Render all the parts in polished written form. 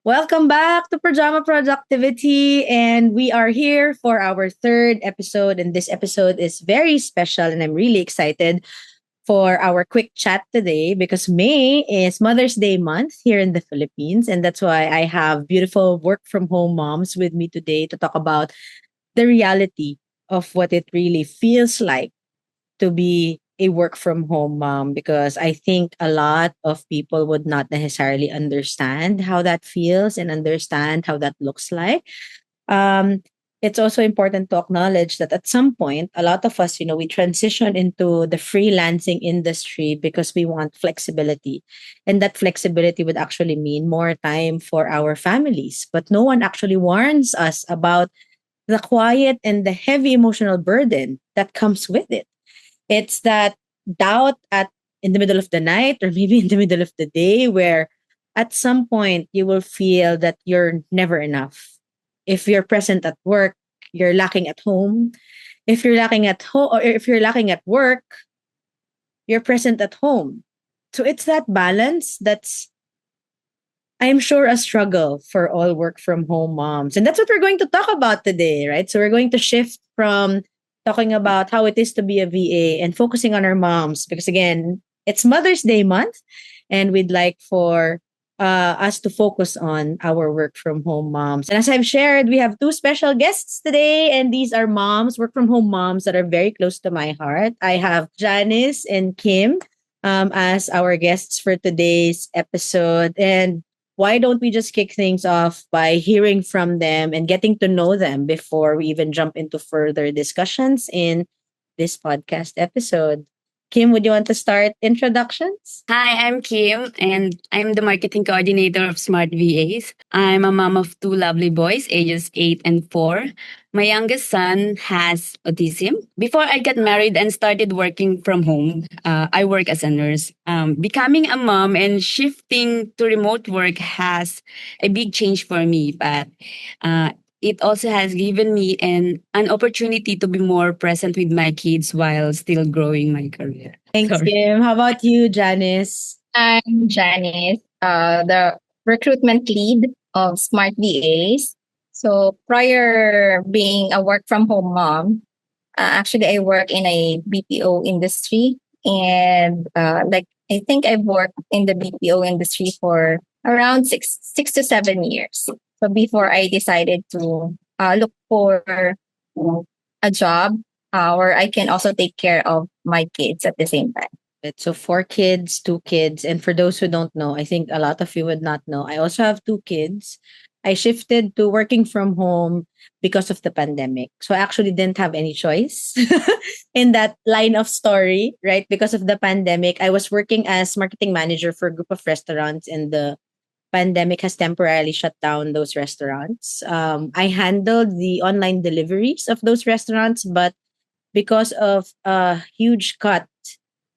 Welcome back to Pajama Productivity. And we are here for our third episode. And this episode is very special. And I'm really excited for our quick chat today because May is Mother's Day month here in the Philippines. And that's why I have beautiful work from home moms with me today to talk about the reality of what it really feels like to be a work from home mom, because I think a lot of people would not necessarily understand how that feels and understand how that looks like. Um, it's also important to acknowledge that at some point, a lot of us, we transition into the freelancing industry because we want flexibility. And that flexibility would actually mean more time for our families. But no one actually warns us about the quiet and the heavy emotional burden that comes with it. It's that doubt at in the middle of the night or maybe in the middle of the day where at some point you will feel that you're never enough. If you're present at work, you're lacking at home. If you're lacking at home or if you're lacking at work, you're present at home. So it's that balance that's, I'm sure, a struggle for all work from home moms. And that's what we're going to talk about today, right? So we're going to shift from talking about how it is to be a VA and focusing on our moms because, again, it's Mother's Day month. And we'd like for us to focus on our work from home moms. And as I've shared, we have two special guests today. And these are moms, work from home moms that are very close to my heart. I have Janice and Kim as our guests for today's episode. And why don't we just kick things off by hearing from them and getting to know them before we even jump into further discussions in this podcast episode? Kim, would you want to start introductions? Hi, I'm Kim, and I'm the marketing coordinator of Smart VAs. I'm a mom of two lovely boys, ages 8 and 4. My youngest son has autism. Before I got married and started working from home, I work as a nurse. Becoming a mom and shifting to remote work has a big change for me, but uh, it also has given me an opportunity to be more present with my kids while still growing my career. Thanks, Sorry. Kim. How about you, Janice? I'm Janice, the recruitment lead of Smart VAs. So prior being a work from home mom, actually I work in a BPO industry, and I think I've worked in the BPO industry for around six to 7 years. So before I decided to look for a job where I can also take care of my kids at the same time. So four kids, two kids. And for those who don't know, I think a lot of you would not know. I also have two kids. I shifted to working from home because of the pandemic. So I actually didn't have any choice in that line of story, right? Because of the pandemic, I was working as marketing manager for a group of restaurants, and the pandemic has temporarily shut down those restaurants. I handled the online deliveries of those restaurants, but because of a huge cut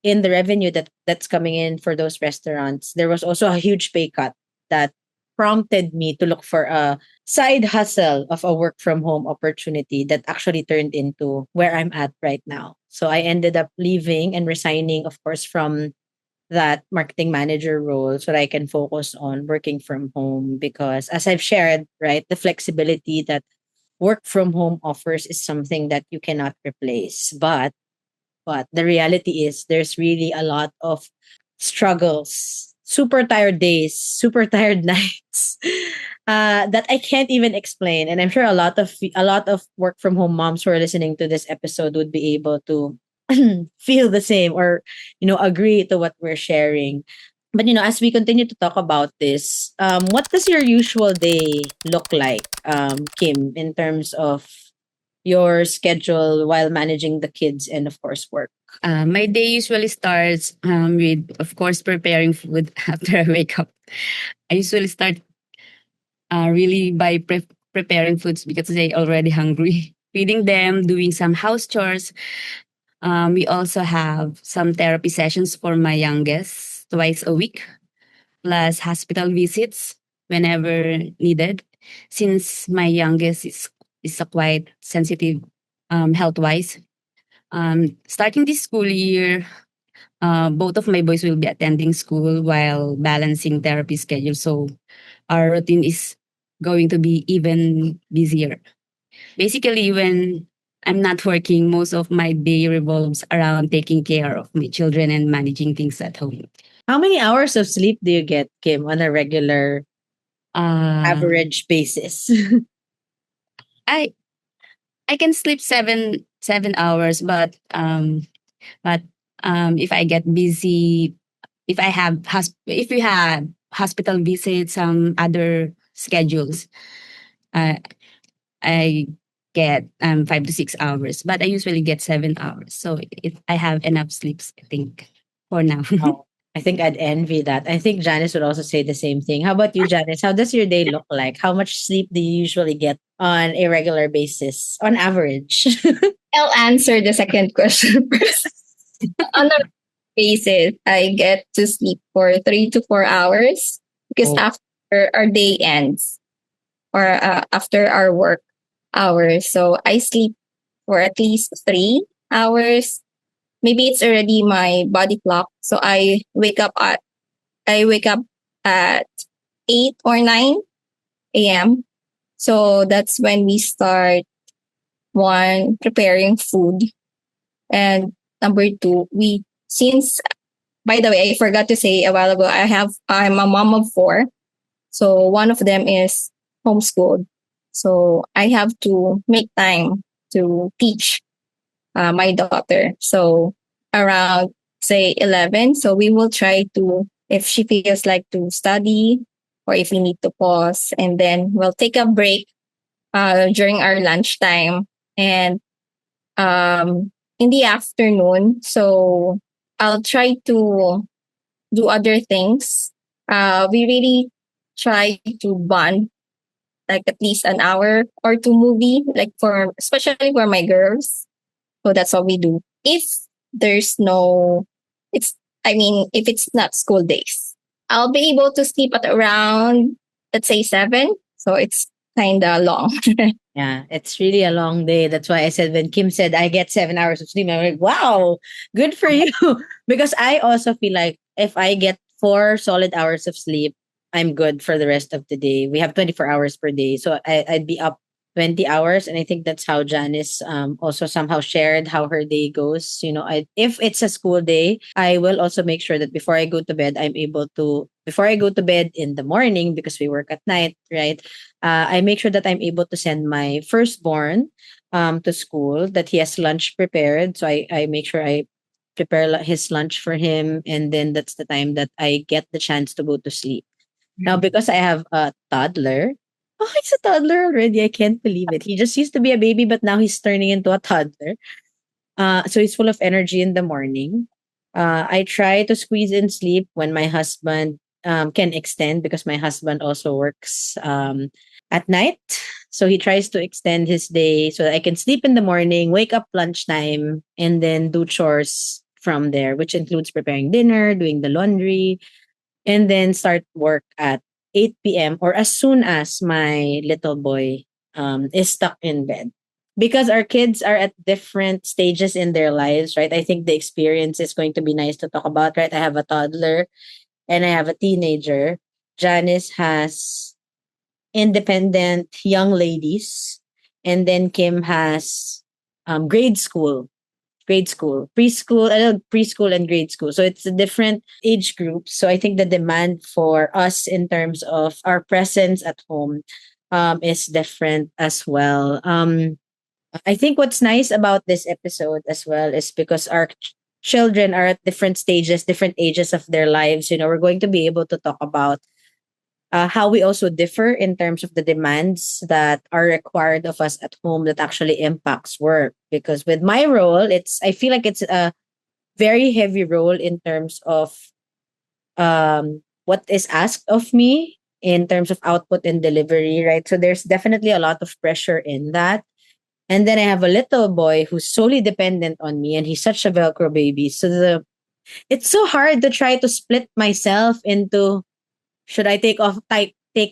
in the revenue that's coming in for those restaurants, there was also a huge pay cut that prompted me to look for a side hustle of a work from home opportunity that actually turned into where I'm at right now. So I ended up leaving and resigning, of course, from that marketing manager role so that I can focus on working from home because, as I've shared, right, the flexibility that work from home offers is something that you cannot replace. But the reality is there's really a lot of struggles, super tired days, super tired nights that I can't even explain. And I'm sure a lot of work from home moms who are listening to this episode would be able to feel the same or agree to what we're sharing. But as we continue to talk about this, what does your usual day look like, Kim, in terms of your schedule while managing the kids and of course work? My day usually starts with, of course, preparing food after I wake up. I usually start really by preparing foods because they already hungry. Feeding them, doing some house chores. We also have some therapy sessions for my youngest twice a week, plus hospital visits whenever needed. Since my youngest is a quite sensitive health wise. Starting this school year, both of my boys will be attending school while balancing therapy schedule. So our routine is going to be even busier. Basically, when I'm not working, most of my day revolves around taking care of my children and managing things at home. How many hours of sleep do you get, Kim, on a regular Um, average basis? I I can sleep 7 hours, but if I get busy, if we have hospital visits, some other schedules, uh, I get 5 to 6 hours. But I usually get 7 hours, so I have enough sleeps, I think, for now. Oh, I think I'd envy that. I think Janice would also say the same thing. How about you, Janice? How does your day look like? How much sleep do you usually get on a regular basis, on average? I'll answer the second question first. On a basis, I get to sleep for 3 to 4 hours because Oh, after our day ends or after our work hours, so I sleep for at least 3 hours. Maybe it's already my body clock, so I wake up at 8 or 9 a.m. So that's when we start one preparing food, and number two, we since by the way, I forgot to say a while ago, I'm a mom of four. So one of them is homeschooled. So I have to make time to teach my daughter. So around say 11, so we will try to, if she feels like to study or if we need to pause, and then we'll take a break during our lunchtime. And in the afternoon, so I'll try to do other things. We really try to bond like at least an hour or two movie, like for especially for my girls. So that's what we do. If there's no, it's I mean, if it's not school days, I'll be able to sleep at around let's say 7. So it's kind of long. yeah, it's really a long day. That's why I said when Kim said I get 7 hours of sleep, I'm like, wow, good for you. Because I also feel like if I get 4 solid hours of sleep, I'm good for the rest of the day. We have 24 hours per day. So I'd be up 20 hours. And I think that's how Janice also somehow shared how her day goes. If it's a school day, I will also make sure that before I go to bed, before I go to bed in the morning, because we work at night, right? I make sure that I'm able to send my firstborn to school, that he has lunch prepared. So I make sure I prepare his lunch for him. And then that's the time that I get the chance to go to sleep. Now, because I have a toddler, oh, he's a toddler already. I can't believe it. He just used to be a baby, but now he's turning into a toddler. So he's full of energy in the morning. I try to squeeze in sleep when my husband can extend, because my husband also works at night. So he tries to extend his day so that I can sleep in the morning, wake up lunchtime, and then do chores from there, which includes preparing dinner, doing the laundry, and then start work at 8 p.m. or as soon as my little boy is stuck in bed. Because our kids are at different stages in their lives, right? I think the experience is going to be nice to talk about, right? I have a toddler and I have a teenager. Janice has independent young ladies. And then Kim has grade school, preschool, preschool and grade school. So it's a different age group. So I think the demand for us in terms of our presence at home is different as well. I think what's nice about this episode as well is because our children are at different stages, different ages of their lives. We're going to be able to talk about how we also differ in terms of the demands that are required of us at home that actually impacts work. Because with my role, I feel like it's a very heavy role in terms of what is asked of me in terms of output and delivery, right? So there's definitely a lot of pressure in that. And then I have a little boy who's solely dependent on me, and he's such a Velcro baby. So it's so hard to try to split myself into, should I take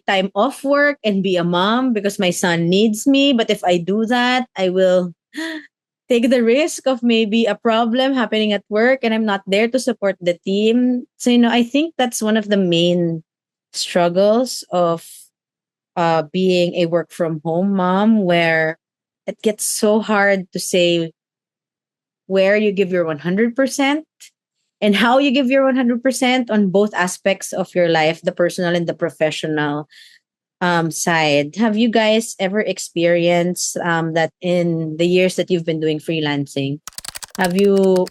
time off work and be a mom because my son needs me? But if I do that, I will take the risk of maybe a problem happening at work and I'm not there to support the team. So, I think that's one of the main struggles of being a work from home mom, where it gets so hard to say where you give your 100% and how you give your 100% on both aspects of your life, the personal and the professional side. Have you guys ever experienced that in the years that you've been doing freelancing? Have you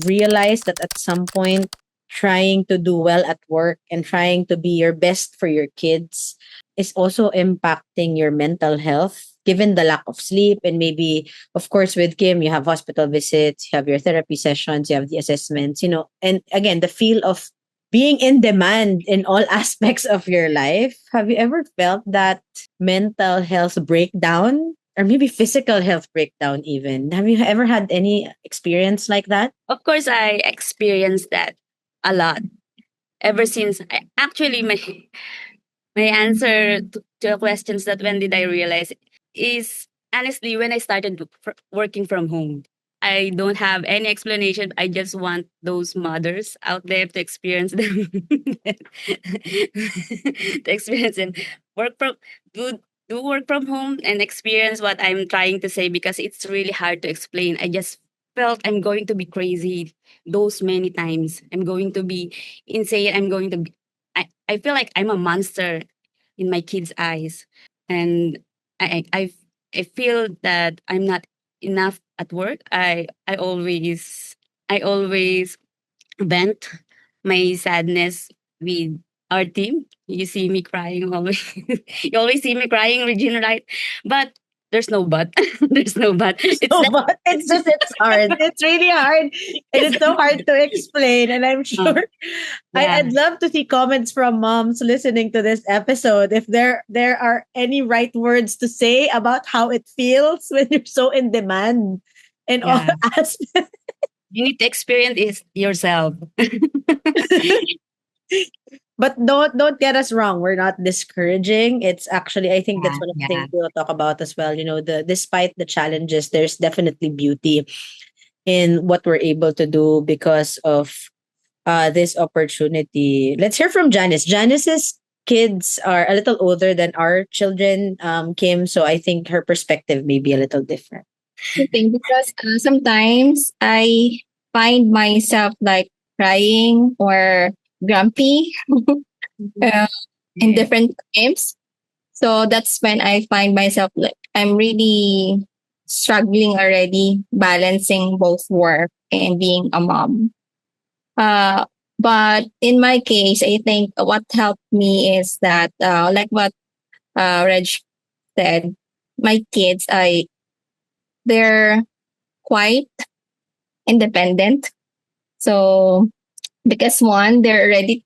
realized that at some point, trying to do well at work and trying to be your best for your kids is also impacting your mental health, given the lack of sleep? And maybe, of course, with Kim, you have hospital visits, you have your therapy sessions, you have the assessments, and again, the feel of being in demand in all aspects of your life. Have you ever felt that mental health breakdown, or maybe physical health breakdown even? Have you ever had any experience like that? Of course, I experienced that a lot ever since. Actually, my answer to the questions that when did I realize is honestly when I started working from home. I don't have any explanation. I just want those mothers out there to experience them, to experience and work from do do work from home and experience what I'm trying to say, because it's really hard to explain. I just felt I'm going to be crazy those many times. I'm going to be insane. I'm going to be. I feel like I'm a monster in my kids' eyes, and I I I feel that I'm not enough at work. I always vent my sadness with our team. You see me crying always. You always see me crying, Regina, right? But there's no but. There's no but. It's So, that. but it's hard. It's really hard. And It's, it's so hard to explain. And I'm oh, sure yeah. I'd love to see comments from moms listening to this episode. If there are any right words to say about how it feels when you're so in demand in all Yeah. aspects. You need to experience it yourself. But don't get us wrong. We're not discouraging. It's actually, I think that's Yeah. one of the Yeah. things we'll talk about as well. The despite the challenges, there's definitely beauty in what we're able to do because of this opportunity. Let's hear from Janice. Janice's kids are a little older than our children, Kim. So I think her perspective may be a little different. I think because sometimes I find myself like crying or grumpy Mhm. uh, in different times. So that's when I find myself like I'm really struggling already balancing both work and being a mom. Uh, but in my case, I think what helped me is that, like what Reg said, my kids, they're quite independent. So because one, they're already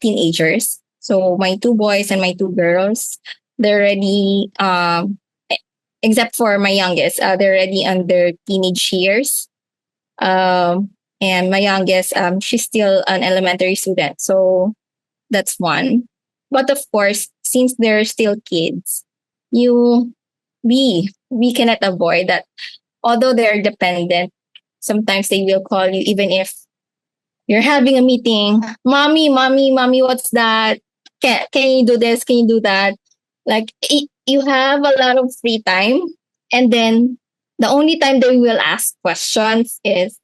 teenagers. So my two boys and my two girls, they're already, except for my youngest, they're already under teenage years. Um, and my youngest, she's still an elementary student. So that's one. But of course, since they're still kids, you we cannot avoid that. Although they're dependent, sometimes they will call you even if you're having a meeting. Mommy, mommy, mommy, what's that? Can you do this? Can you do that? Like you have a lot of free time, and then the only time they will ask questions is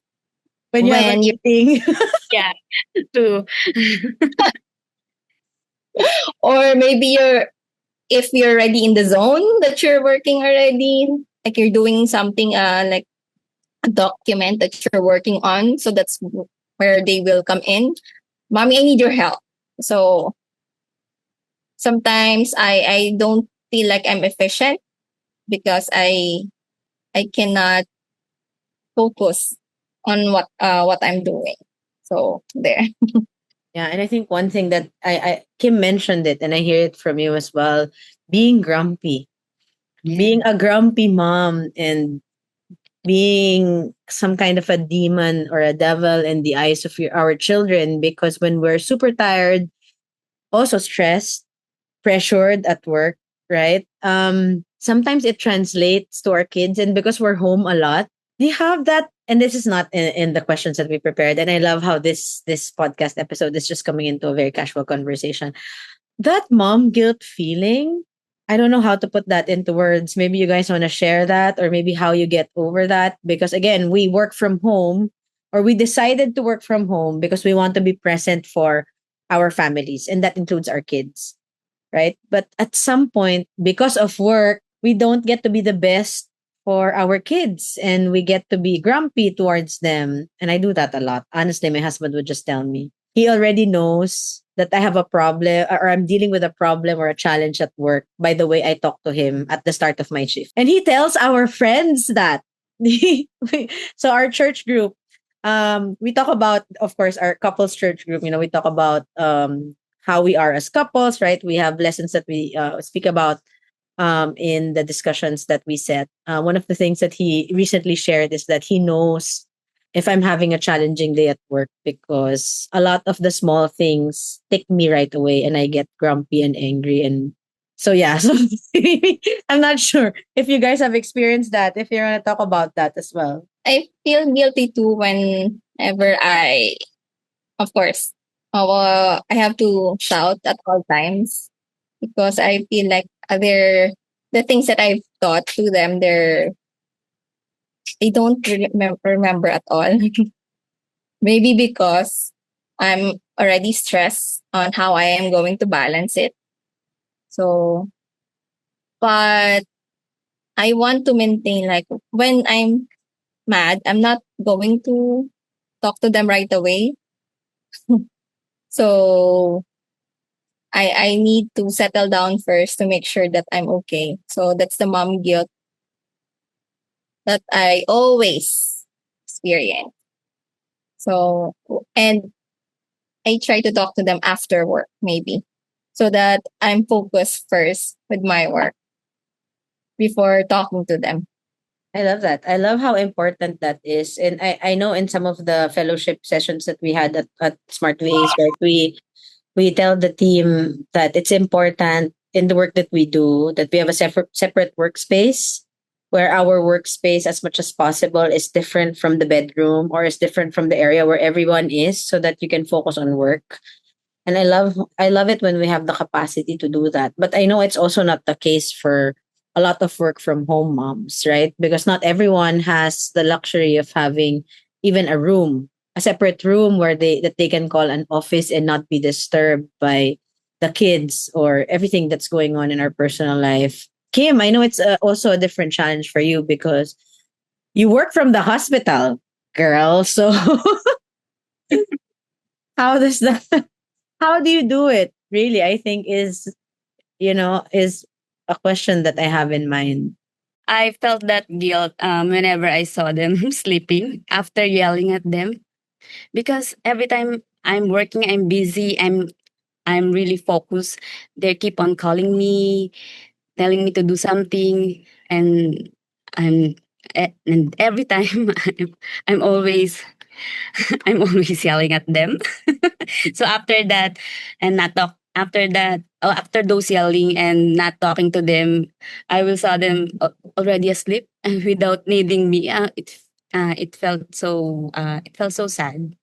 When you have a when you meeting. Yeah. True. or maybe you're if you're already in the zone that you're working already, like you're doing something like a document that you're working on. So that's where they will come in. Mommy, I need your help. So sometimes I don't feel like I'm efficient because I cannot focus on what I'm doing. So there. Yeah, and I think one thing that I Kim mentioned it, and I hear it from you as well, being grumpy, Yeah. being a grumpy mom, and being some kind of a demon or a devil in the eyes of our children. Because when we're super tired, also stressed, pressured at work, right? Sometimes it translates to our kids, and because we're home a lot, do you have that? And this is not in the questions that we prepared. And I love how this podcast episode is just coming into a very casual conversation. that mom guilt feeling, I don't know how to put that into words. Maybe you guys want to share that, or maybe how you get over that. Because again, we work from home, or we decided to work from home because we want to be present for our families, and that includes our kids, right? But at some point, because of work, we don't get to be the best for our kids, and we get to be grumpy towards them. And I do that a lot. Honestly, my husband would just tell me. He already knows that I have a problem, or I'm dealing with a problem or a challenge at work by the way I talk to him at the start of my shift. And he tells our friends that. So our church group, we talk about, of course, our couples church group, we talk about how we are as couples, right? We have lessons that we speak about in the discussions that we set. One of the things that he recently shared is that he knows if I'm having a challenging day at work, because a lot of the small things tick me right away and I get grumpy and angry. And so, yeah, so I'm not sure if you guys have experienced that, if you want to talk about that as well. I feel guilty too whenever of course, I have to shout at all times because I feel like the things that I've taught to them, they don't remember at all. Maybe because I'm already stressed on how I am going to balance it. So, but I want to maintain, like, when I'm mad, I'm not going to talk to them right away. So I need to settle down first to make sure that I'm okay. So that's the mom guilt that I always experience. So, and I try to talk to them after work, maybe, so that I'm focused first with my work before talking to them. I love that. I love how important that is. And I know in some of the fellowship sessions that we had at Smart VAs, right, we tell the team that it's important in the work that we do that we have a separate workspace, where our workspace as much as possible is different from the bedroom or is different from the area where everyone is, so that you can focus on work. And I love it when we have the capacity to do that. But I know it's also not the case for a lot of work from home moms, right? Because not everyone has the luxury of having even a separate room where they can call an office and not be disturbed by the kids or everything that's going on in our personal life. Kim, I know it's also a different challenge for you because you work from the hospital, girl. So how does that how do you do it? Really, I think is a question that I have in mind. I felt that guilt whenever I saw them sleeping after yelling at them, because every time I'm working, I'm busy, I'm really focused. They keep on calling me, telling me to do something, and I'm and every time I'm always I'm always yelling at them. So after that, and not talk after that, after those yelling and not talking to them, I will saw them already asleep without needing me. It felt so sad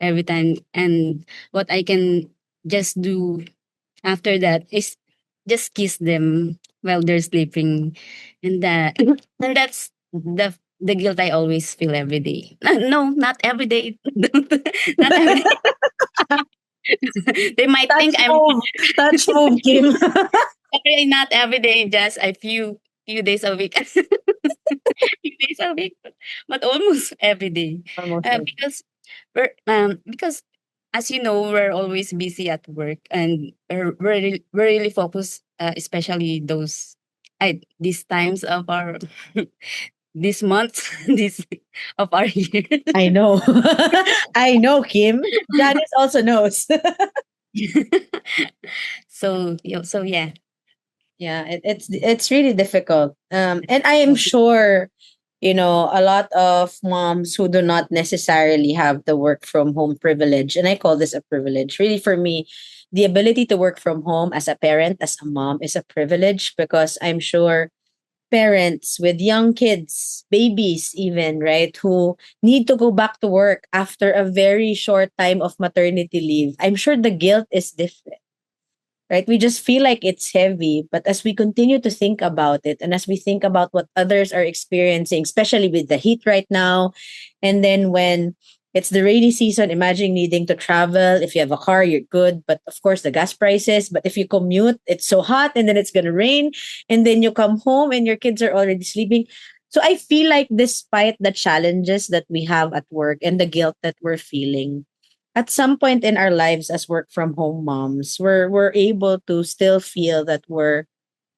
every time. And what I can just do after that is just kiss them while they're sleeping, and that and that's the guilt I always feel every day. No, not every day. Not every day. They might think Touch I'm move. Touch move, Kim. okay, not every day, just a few days a week. Few days a week, but almost every day. Almost there. Because as you know, we're always busy at work, and we're really focused, especially these times of our this month, this of our year. I know. I know, Kim. Janice also knows. So yeah. Yeah, it's really difficult. And I am sure, a lot of moms who do not necessarily have the work from home privilege, and I call this a privilege. Really, for me, the ability to work from home as a parent, as a mom, is a privilege, because I'm sure parents with young kids, babies even, right, who need to go back to work after a very short time of maternity leave, I'm sure the guilt is different. right? We just feel like it's heavy. But as we continue to think about it, and as we think about what others are experiencing, especially with the heat right now, and then when it's the rainy season, imagine needing to travel. If you have a car, you're good. But of course, the gas prices. But if you commute, it's so hot and then it's going to rain. And then you come home and your kids are already sleeping. So I feel like despite the challenges that we have at work and the guilt that we're feeling, at some point in our lives as work from home moms, we're able to still feel that we're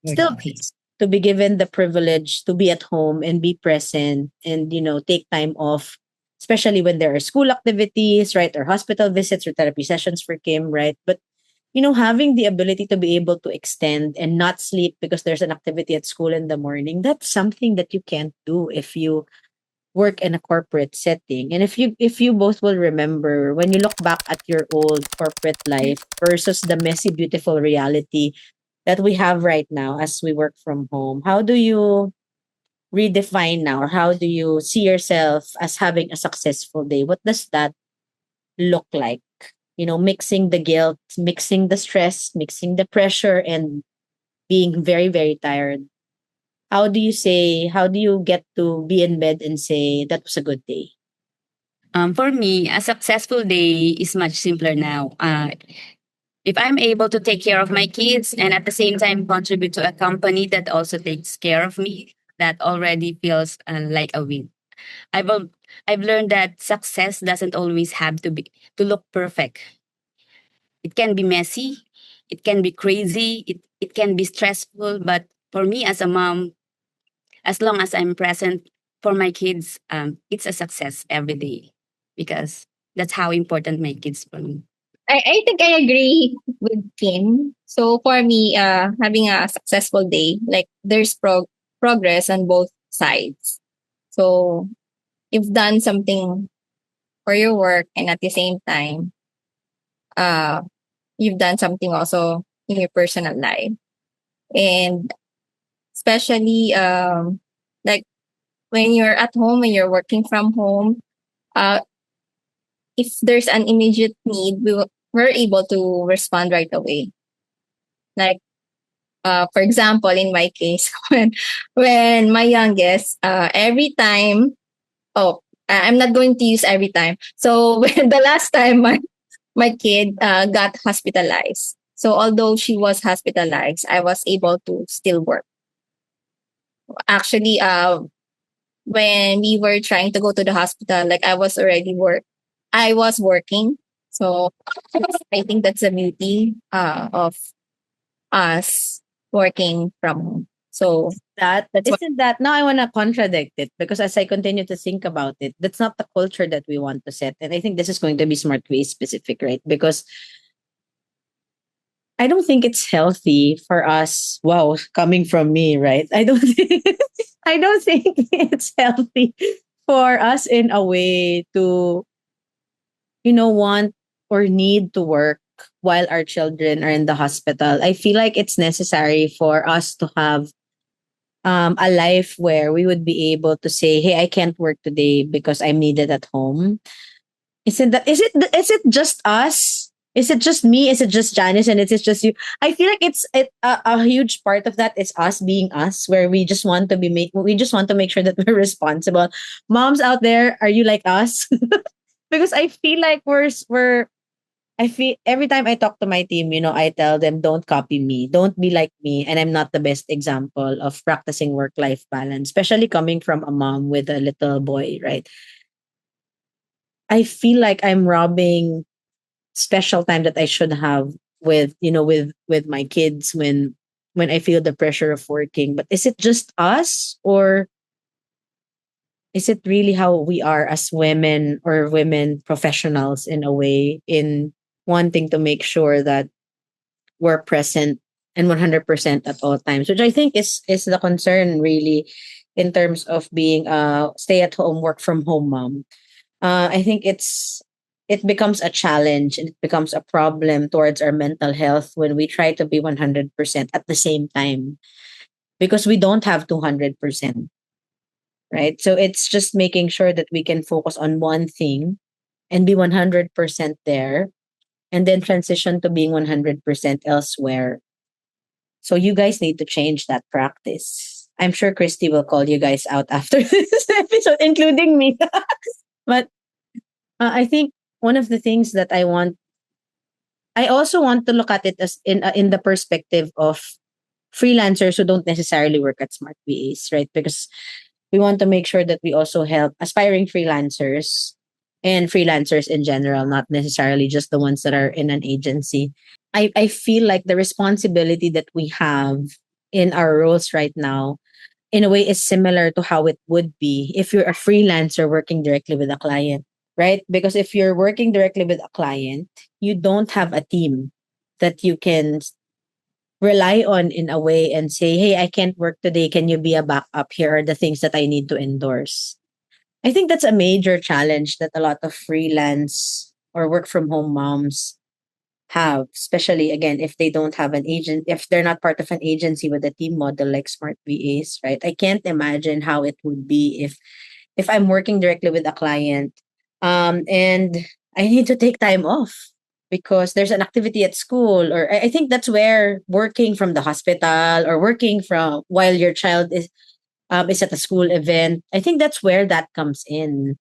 still blessed to be given the privilege to be at home and be present and take time off, especially when there are school activities, right, or hospital visits or therapy sessions for Kim, right? But having the ability to be able to extend and not sleep because there's an activity at school in the morning, that's something that you can't do if you work in a corporate setting. And if you both will remember, when you look back at your old corporate life versus the messy beautiful reality that we have right now as we work from home, how do you redefine now, or how do you see yourself as having a successful day? What does that look like? Mixing the guilt, mixing the stress, mixing the pressure, and being very, very tired. How do you get to be in bed and say that was a good day? For me, a successful day is much simpler now. If I'm able to take care of my kids and at the same time contribute to a company that also takes care of me, that already feels like a win. I've al- I've learned that success doesn't always have to look perfect. It can be messy, it can be crazy, it can be stressful, but for me as a mom, as long as I'm present for my kids, it's a success every day because that's how important my kids for me. I think I agree with Kim. So for me, having a successful day, like there's progress on both sides. So you've done something for your work, and at the same time, uh, you've done something also in your personal life. And especially like when you're at home and you're working from home, uh, if there's an immediate need, we're able to respond right away. Like for example, in my case, when my youngest, every time, oh, I'm not going to use every time. So when the last time my kid got hospitalized, so although she was hospitalized, I was able to still work. Actually, when we were trying to go to the hospital, like I was working. So I think that's the beauty of us working from home. So That that's what isn't that now I want to contradict it, because as I continue to think about it, that's not the culture that we want to set. And I think this is going to be smart way specific, right? Because I don't think it's healthy for us. Wow, coming from me, right? I don't think I don't think it's healthy for us in a way to, want or need to work while our children are in the hospital. I feel like it's necessary for us to have a life where we would be able to say, "Hey, I can't work today because I'm needed at home." Isn't that is it just us? Is it just me? Is it just Janice? And it's just you? I feel like a huge part of that is us being us, where we just want to make sure that we're responsible. Moms out there, are you like us? Because I feel like we're I feel every time I talk to my team, I tell them, don't copy me, don't be like me. And I'm not the best example of practicing work life balance, especially coming from a mom with a little boy, right? I feel like I'm robbing special time that I should have with my kids when I feel the pressure of working. But is it just us, or is it really how we are as women, or women professionals in a way, in wanting to make sure that we're present and 100% at all times, which I think is the concern really, in terms of being a stay at home work from home mom. I think it becomes a challenge, and it becomes a problem towards our mental health when we try to be 100% at the same time, because we don't have 200%, right? So it's just making sure that we can focus on one thing and be 100% there, and then transition to being 100% elsewhere. So you guys need to change that practice. I'm sure Christy will call you guys out after this episode, including me. But I think one of the things that I also want to look at it as in the perspective of freelancers who don't necessarily work at Smart VAs, right? Because we want to make sure that we also help aspiring freelancers and freelancers in general, not necessarily just the ones that are in an agency. I feel like the responsibility that we have in our roles right now, in a way, is similar to how it would be if you're a freelancer working directly with a client, right? Because if you're working directly with a client, you don't have a team that you can rely on in a way and say, hey, I can't work today. Can you be a backup? Here are the things that I need to endorse. I think that's a major challenge that a lot of freelance or work from home moms have, especially again, if they don't have an agent, if they're not part of an agency with a team model like Smart VAs, right? I can't imagine how it would be if I'm working directly with a client, and I need to take time off because there's an activity at school, or I think that's where working from the hospital or working from while your child is at a school event. I think that's where that comes in.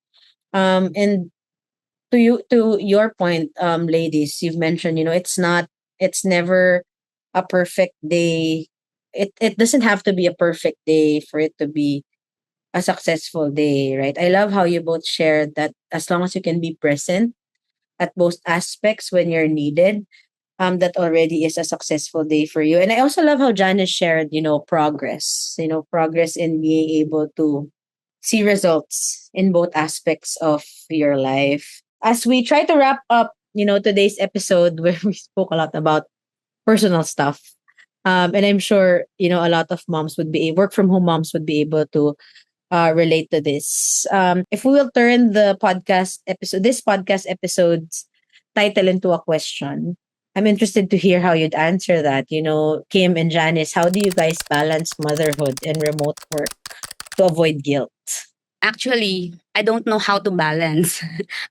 And to your point, ladies, you've mentioned, it's never a perfect day. It doesn't have to be a perfect day for it to be a successful day, right? I love how you both shared that as long as you can be present at both aspects when you're needed, that already is a successful day for you. And I also love how Janice shared, progress in being able to see results in both aspects of your life. As we try to wrap up, today's episode where we spoke a lot about personal stuff. And I'm sure, a lot of moms would be work from home moms would be able to relate to this. If we will turn this podcast episode's title into a question, I'm interested to hear how you'd answer that. Kim and Janice, how do you guys balance motherhood and remote work to avoid guilt? Actually, I don't know how to balance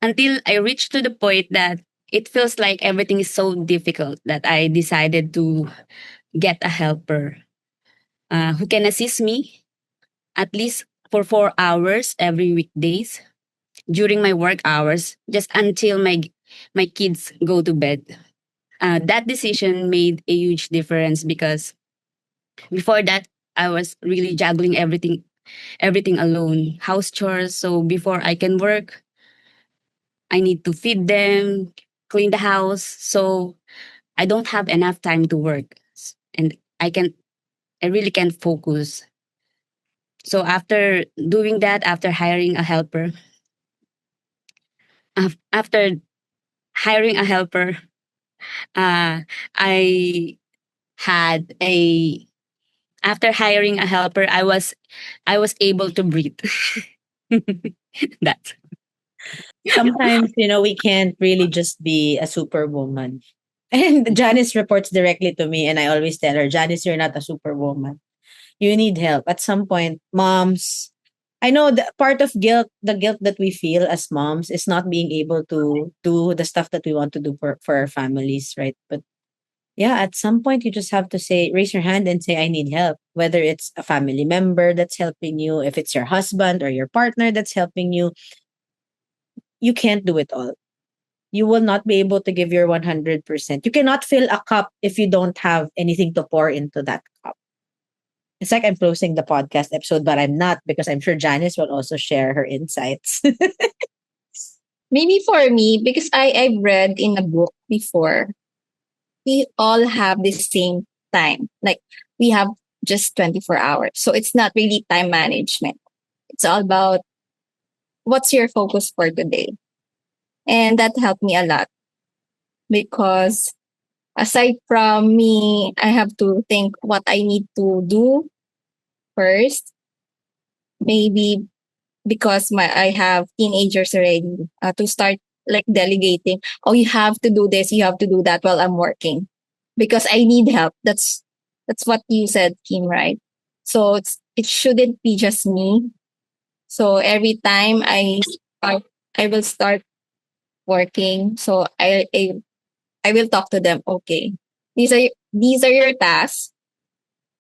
until I reach to the point that it feels like everything is so difficult that I decided to get a helper who can assist me at least for 4 hours every weekdays during my work hours, just until my kids go to bed. That decision made a huge difference because before that I was really juggling everything alone, house chores. So before I can work, I need to feed them, clean the house. So I don't have enough time to work, and I really can't focus. So after doing that, after hiring a helper, after hiring a helper, I had a after hiring a helper, I was able to breathe. That. Sometimes, we can't really just be a superwoman. And Janice reports directly to me, and I always tell her, Janice, you're not a superwoman. You need help. At some point, moms, I know the part of the guilt that we feel as moms is not being able to do the stuff that we want to do for our families, right? But yeah, at some point, you just have to raise your hand and say, I need help. Whether it's a family member that's helping you, if it's your husband or your partner that's helping you can't do it all. You will not be able to give your 100%. You cannot fill a cup if you don't have anything to pour into that cup. It's like I'm closing the podcast episode, but I'm not, because I'm sure Janice will also share her insights. Maybe for me, because I've read in a book before, we all have the same time. Like we have just 24 hours. So it's not really time management. It's all about what's your focus for today. And that helped me a lot because aside from me, I have to think what I need to do first. Maybe because I have teenagers already, to start like delegating. Oh, you have to do this, you have to do that while I'm working because I need help. That's what you said, Kim, right? So it shouldn't be just me. So every time I will start working. So I I will talk to them. Okay, these are your tasks.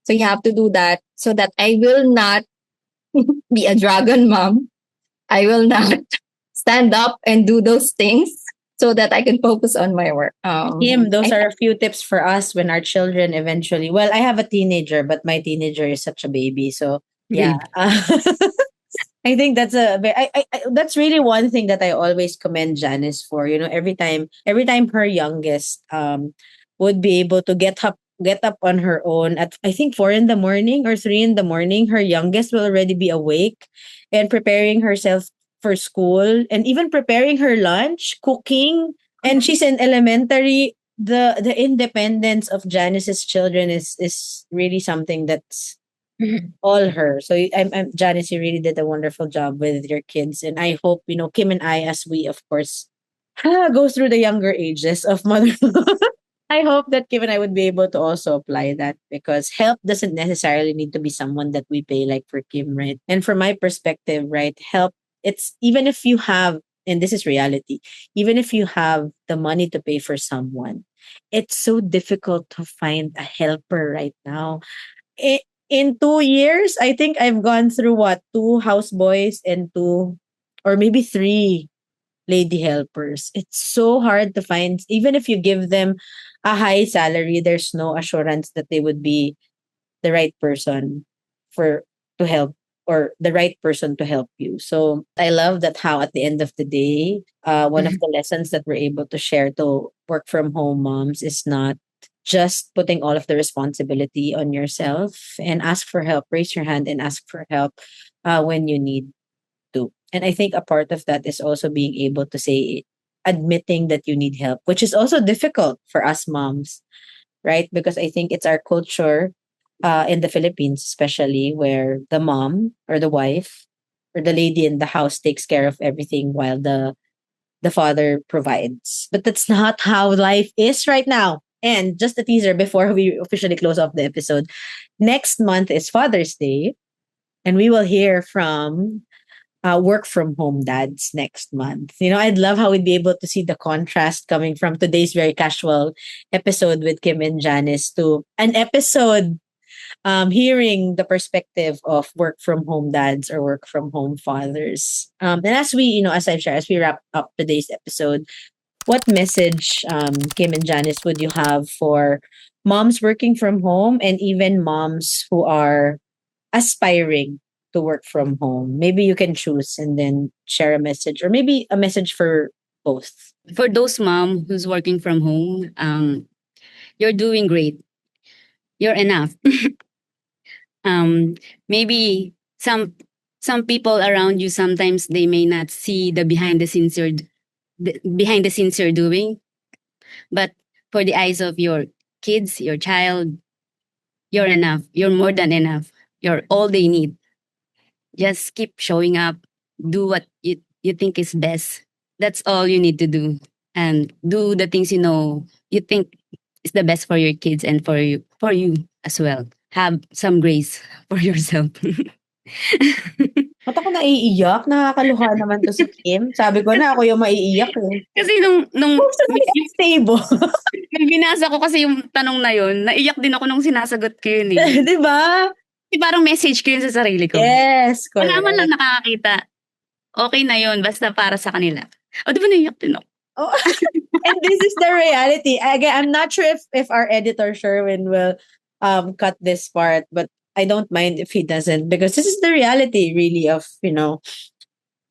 So you have to do that so that I will not be a dragon mom. I will not stand up and do those things so that I can focus on my work. Kim, those I are a few tips for us when our children eventually. Well, I have a teenager, but my teenager is such a baby. So yeah, I think that's that's really one thing that I always commend Janice for. You know, every time her youngest would be able to get up on her own at I think 4 in the morning or 3 in the morning, her youngest will already be awake and preparing herself for school and even preparing her lunch, cooking. And she's in elementary. The independence of Janice's children is really something that's all her. So Janice, you really did a wonderful job with your kids, and I hope Kim and I, as we of course go through the younger ages of motherhood. I hope that Kim and I would be able to also apply that because help doesn't necessarily need to be someone that we pay like for Kim, right? And from my perspective, right, help it's even if you have, and this is reality, even if you have the money to pay for someone, it's so difficult to find a helper right now. In 2 years, I think I've gone through what, two houseboys and two, or maybe three lady helpers. It's so hard to find, even if you give them a high salary, there's no assurance that they would be the right person for to help or the right person to help you. So I love that how at the end of the day, one of the lessons that we're able to share to work from home moms is not just putting all of the responsibility on yourself and ask for help. Raise your hand and ask for help when you need to. And I think a part of that is also being able to say, admitting that you need help, which is also difficult for us moms, right? Because I think it's our culture in the Philippines, especially where the mom or the wife or the lady in the house takes care of everything while the father provides. But that's not how life is right now. And just a teaser before we officially close off the episode. Next month is Father's Day, and we will hear from work from home dads next month. I'd love how we'd be able to see the contrast coming from today's very casual episode with Kim and Janice to an episode hearing the perspective of work from home dads or work from home fathers. And as as I've shared, as we wrap up today's episode, what message, Kim and Janice, would you have for moms working from home and even moms who are aspiring to work from home? Maybe you can choose and then share a message, or maybe a message for both. For those mom who's working from home, you're doing great. You're enough. um, Maybe some people around you sometimes they may not see the behind the scenes you're doing, but for the eyes of your kids, your child, you're enough. You're more than enough. You're all they need. Just keep showing up. Do what you think is best. That's all you need to do. And do the things you think is the best for your kids and for you as well. Have some grace for yourself. Ba't ako naiiyak? Nakakaluha naman to si Kim. Sabi ko na ako yung maiiyak eh. Kasi nung Kung saan may stable. binasa ko kasi yung tanong na yun, naiyak din ako nung sinasagot ko yun eh. Di ba? Kasi parang message ko yun sa sarili ko. Yes, Wala man lang correct. nakakakita. Okay na yun, basta para sa kanila. O, di ba naiyak din ako? Oh, and this is the reality. Again, I'm not sure if our editor Sherwin will cut this part, but I don't mind if he doesn't, because this is the reality really of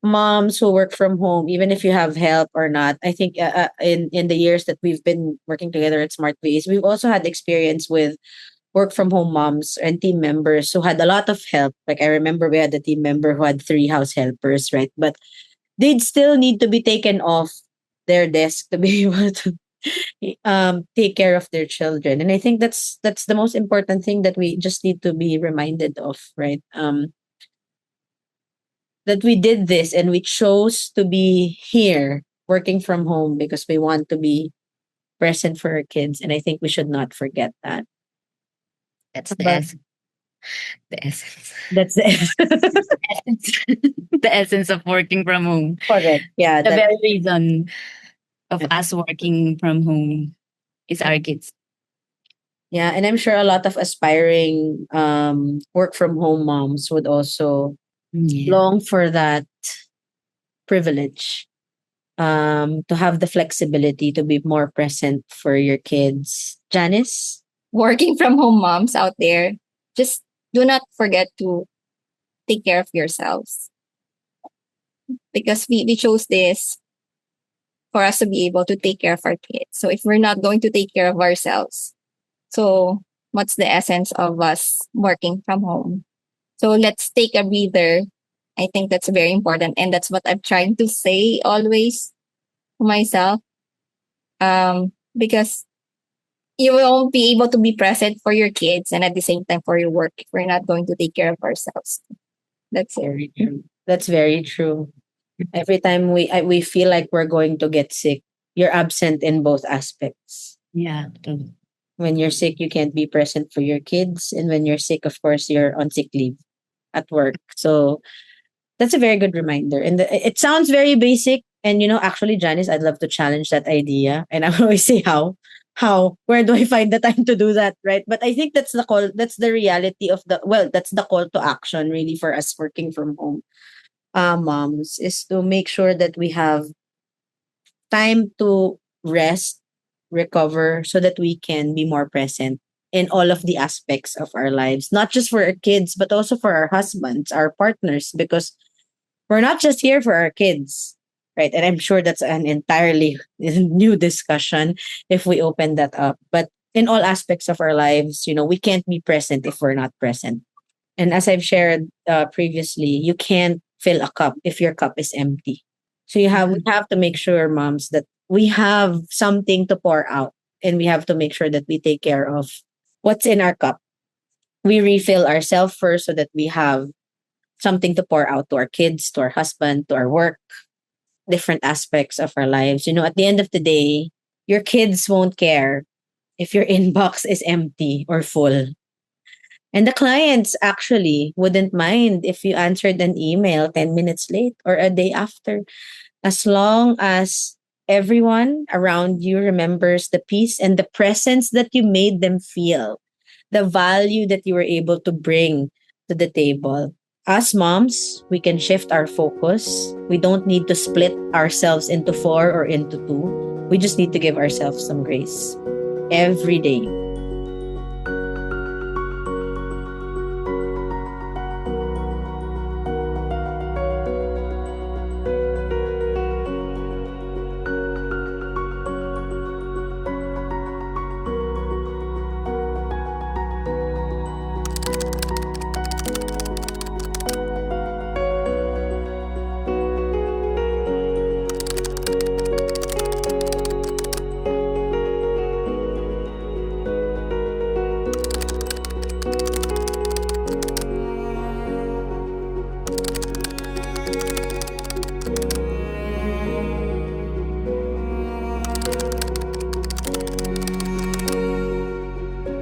moms who work from home, even if you have help or not. I think in the years that we've been working together at Smart Ways, we've also had experience with work from home moms and team members who had a lot of help. Like I remember we had a team member who had 3 house helpers, right? But they'd still need to be taken off their desk to be able to take care of their children. And I think that's the most important thing that we just need to be reminded of, right? That we did this and we chose to be here working from home because we want to be present for our kids. And I think we should not forget that. That's the But essence. The essence. that's the essence. The essence of working from home. correct. Yeah, The that very reason of us working from home. is our kids. Yeah, and I'm sure a lot of aspiring work from home moms would also Yeah. long for that privilege, to have the flexibility to be more present for your kids. Janice? Working from home moms out there, just do not forget to take care of yourselves, because we chose this for us to be able to take care of our kids. So if we're not going to take care of ourselves, so what's the essence of us working from home? So let's take a breather. I think that's very important. And that's what I'm trying to say always to myself. Because you won't be able to be present for your kids and at the same time for your work if we're not going to take care of ourselves. That's it. Very true. That's very true. Every time we feel like we're going to get sick, you're absent in both aspects. Yeah. When you're sick, you can't be present for your kids, and when you're sick, of course, you're on sick leave at work. So that's a very good reminder. And it sounds very basic. And actually, Janice, I'd love to challenge that idea. And I will always say how, where do I find the time to do that, right? But I think that's the call. That's the reality of that's the call to action really for us working from home, moms, is to make sure that we have time to rest, recover, so that we can be more present in all of the aspects of our lives, not just for our kids, but also for our husbands, our partners, because we're not just here for our kids, right? And I'm sure that's an entirely new discussion if we open that up. But in all aspects of our lives, we can't be present if we're not present. And as I've shared previously, you can't fill a cup if your cup is empty. So we have to make sure, moms, that we have something to pour out, and we have to make sure that we take care of what's in our cup. We refill ourselves first so that we have something to pour out to our kids, to our husband, to our work, different aspects of our lives. At the end of the day, your kids won't care if your inbox is empty or full. And the clients actually wouldn't mind if you answered an email 10 minutes late or a day after, as long as everyone around you remembers the peace and the presence that you made them feel, the value that you were able to bring to the table. As moms, we can shift our focus. We don't need to split ourselves into four or into two. We just need to give ourselves some grace every day.